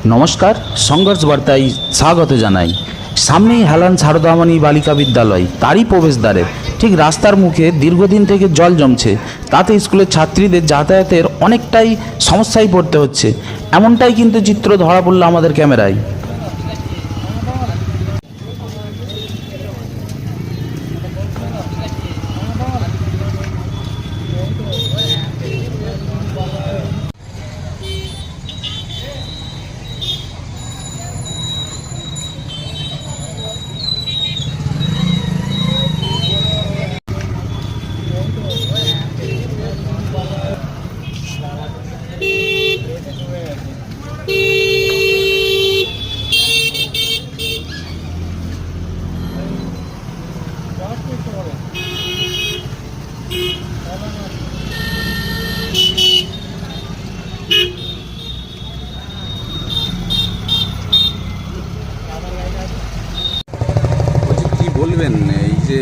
নমস্কার, সংঘর্ষ বার্তায় স্বাগত জানাই। সামনেই হেলান সারদামণি বালিকা বিদ্যালয়, তারই প্রবেশদ্বারে ঠিক রাস্তার মুখে দীর্ঘদিন থেকে জল জমছে। তাতে স্কুলের ছাত্রীদের যাতায়াতের অনেকটাই সমস্যায় পড়তে হচ্ছে। এমনটাই কিন্তু চিত্র ধরা পড়লো আমাদের ক্যামেরায়। কি বলবেন এই যে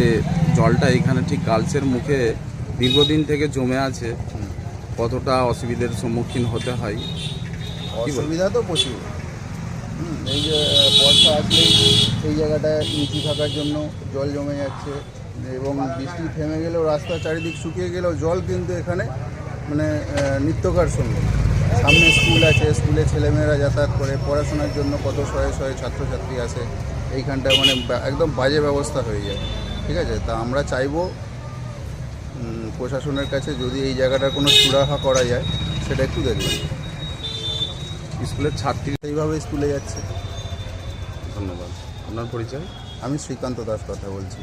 জলটা এখানে ঠিক গার্লসের মুখে দীর্ঘদিন থেকে জমে আছে, কতটা অসুবিধার সম্মুখীন হতে হয়? অসুবিধা তো প্রচুর। এই যে বর্ষা আসলেই এই জায়গাটা নিচু থাকার জন্য জল জমে যাচ্ছে, এবং বৃষ্টি থেমে গেলেও রাস্তা চারিদিক শুকিয়ে গেলেও জল কিন্তু এখানে মানে নিত্যকার সঙ্গে। সামনে স্কুল আছে, স্কুলে ছেলেমেয়েরা যাতায়াত করে পড়াশোনার জন্য, কত শয়ে শয়ে ছাত্রছাত্রী আসে এইখানটা, মানে একদম বাজে ব্যবস্থা হয়ে যায়। ঠিক আছে, তা আমরা চাইবো প্রশাসনের কাছে যদি এই জায়গাটার কোনো সুরাহা করা যায় সেটা একটু দেখবেন। স্কুলের ছাত্রী, এইভাবে স্কুলে যাচ্ছে। ধন্যবাদ। আপনার পরিচয়? আমি শ্রীকান্ত দাস কথা বলছি।